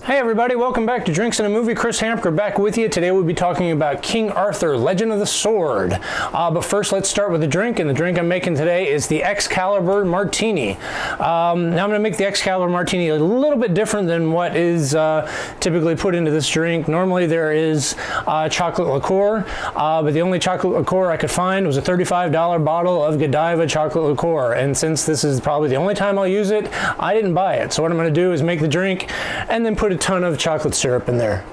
Hey everybody, welcome back to Drinks and a Movie. Chris Hamker back with you. Today we'll be talking about King Arthur, Legend of the Sword. But first let's start with the drink, and the drink I'm making today is the Excalibur Martini. Now I'm going to make the Excalibur Martini a little bit different than what is typically put into this drink. Normally there is chocolate liqueur, but the only chocolate liqueur I could find was a $35 bottle of Godiva chocolate liqueur, and since this is probably the only time I'll use it, I didn't buy it. So what I'm going to do is make the drink and then put a ton of chocolate syrup in there.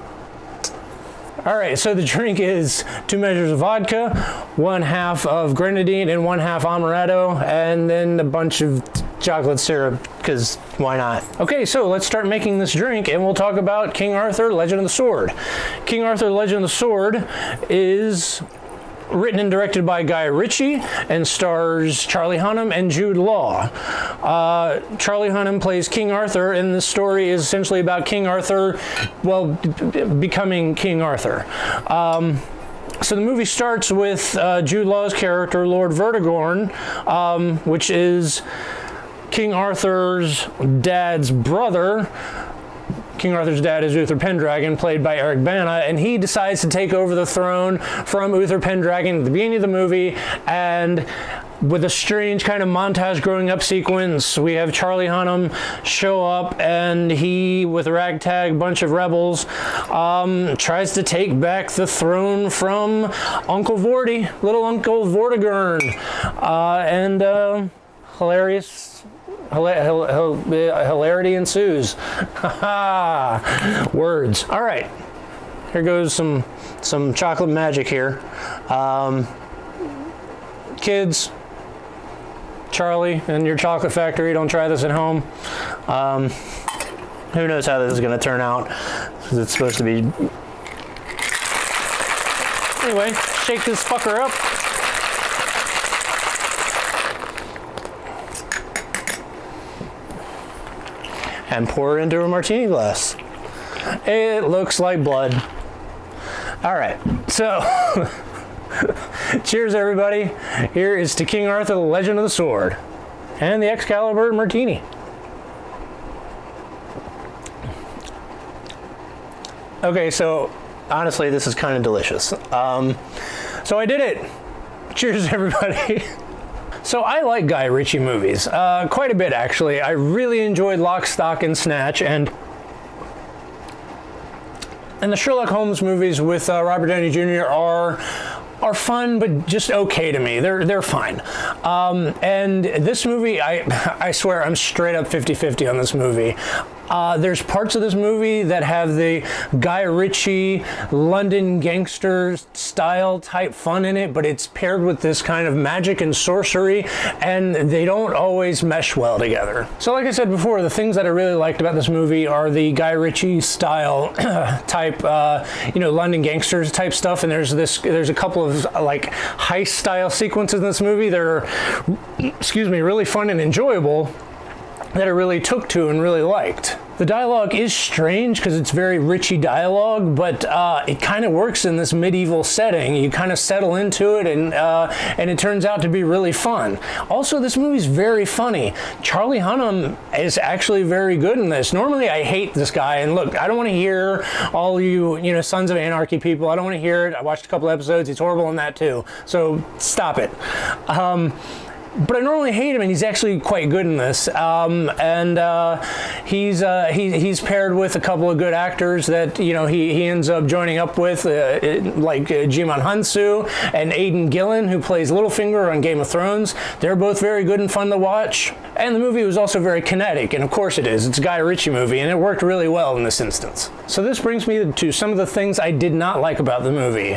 All right, so the drink is 2 measures of vodka, 1/2 of grenadine, and 1/2 amaretto, and then a bunch of chocolate syrup, because why not? Okay, so let's start making this drink, and we'll talk about King Arthur, Legend of the Sword. King Arthur, Legend of the Sword is written and directed by Guy Ritchie and stars Charlie Hunnam and Jude Law. Charlie Hunnam plays King Arthur, and the story is essentially about King Arthur, well, becoming King Arthur. So the movie starts with Jude Law's character, Lord Vertigorn, which is King Arthur's dad's brother. King Arthur's dad is Uther Pendragon, played by Eric Bana, and he decides to take over the throne from Uther Pendragon at the beginning of the movie. And with a strange kind of montage growing up sequence, we have Charlie Hunnam show up, and he, with a ragtag bunch of rebels, tries to take back the throne from Uncle Vorty, little Uncle Vortigern, and hilarity ensues. Words. All right, here goes some chocolate magic here. Kids, Charlie and your chocolate factory, don't try this at home. Who knows how this is going to turn out, because it's supposed to be. Anyway, shake this fucker up. And pour it into a martini glass. It looks like blood. All right, so cheers everybody. Here is to King Arthur, the Legend of the Sword, and the Excalibur Martini. Okay, so honestly, this is kind of delicious. So I did it. Cheers everybody. So I like Guy Ritchie movies, quite a bit actually. I really enjoyed Lock, Stock, and Snatch, and the Sherlock Holmes movies with Robert Downey Jr. are fun, but just okay to me. They're fine. And this movie, I swear, I'm straight up 50-50 on this movie. There's parts of this movie that have the Guy Ritchie London gangster style type fun in it, but it's paired with this kind of magic and sorcery, and they don't always mesh well together. So like I said before, the things that I really liked about this movie are the Guy Ritchie style type, London gangsters type stuff, and there's a couple of like heist style sequences in this movie that are, really fun and enjoyable, that I really took to and really liked. The dialogue is strange because it's very Ritchie dialogue, but it kind of works in this medieval setting. You kind of settle into it, and it turns out to be really fun. Also, this movie's very funny. Charlie Hunnam is actually very good in this. Normally, I hate this guy, and look, I don't want to hear all you Sons of Anarchy people. I don't want to hear it. I watched a couple episodes. He's horrible in that too. So stop it. But I normally hate him, and he's actually quite good in this. He's paired with a couple of good actors that he ends up joining up with, like Jimon Hunsu and Aidan Gillen, who plays Littlefinger on Game of Thrones. They're both very good and fun to watch. And the movie was also very kinetic, and of course it is. It's a Guy Ritchie movie, and it worked really well in this instance. So this brings me to some of the things I did not like about the movie,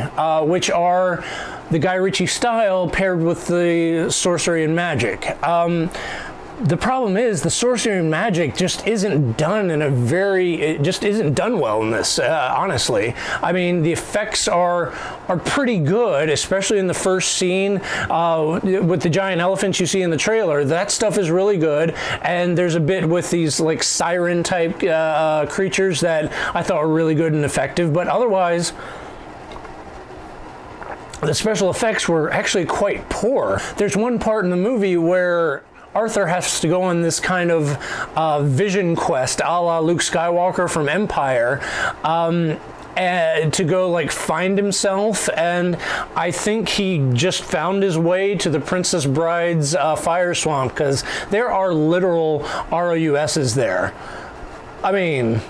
which are the Guy Ritchie style paired with the sorcery and magic. The problem is the sorcery and magic just isn't done it just isn't done well in this, honestly. I mean, the effects are pretty good, especially in the first scene with the giant elephants you see in the trailer. That stuff is really good, and there's a bit with these like siren type creatures that I thought were really good and effective, but otherwise the special effects were actually quite poor. There's one part in the movie where Arthur has to go on this kind of vision quest, a la Luke Skywalker from Empire, to go like find himself, and I think he just found his way to the Princess Bride's fire swamp, because there are literal ROUSs there. I mean,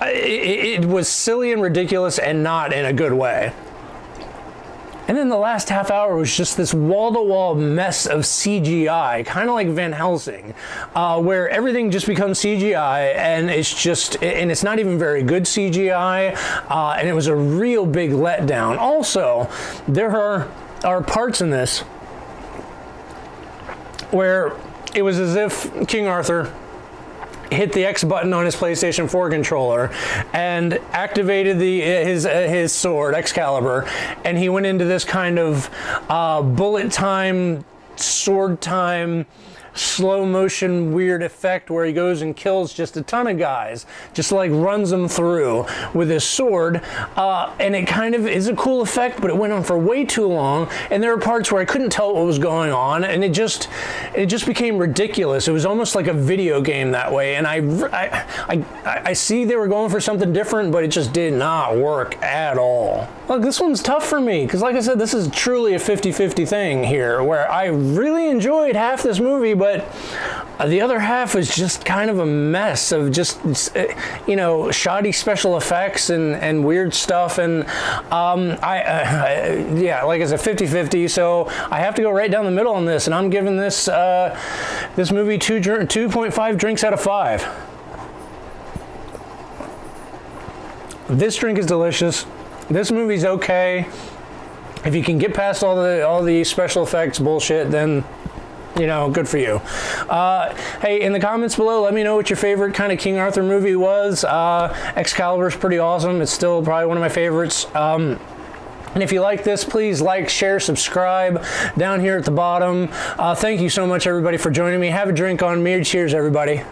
it was silly and ridiculous, and not in a good way. And then the last half hour was just this wall-to-wall mess of CGI, kind of like Van Helsing, where everything just becomes CGI, and it's not even very good CGI, and it was a real big letdown. Also, there are parts in this where it was as if King Arthur hit the X button on his PlayStation 4 controller and activated his sword, Excalibur, and he went into this kind of bullet time, sword time, slow motion weird effect where he goes and kills just a ton of guys, just like runs them through with his sword, and it kind of is a cool effect, but it went on for way too long, and there were parts where I couldn't tell what was going on, and it just became ridiculous. It was almost like a video game that way, and I see they were going for something different, but it just did not work at all. Look, this one's tough for me, because like I said, this is truly a 50-50 thing here, where I really enjoyed half this movie, but the other half was just kind of a mess of just, shoddy special effects and weird stuff. And yeah, like I said, 50-50. So I have to go right down the middle on this, and I'm giving this this movie 2.5 drinks out of 5. This drink is delicious. This movie's okay. If you can get past all the special effects bullshit, then good for you. Hey, in the comments below, let me know what your favorite kind of King Arthur movie was. Excalibur's pretty awesome. It's still probably one of my favorites. And if you like this, please like, share, subscribe down here at the bottom. Thank you so much, everybody, for joining me. Have a drink on me. Cheers, everybody.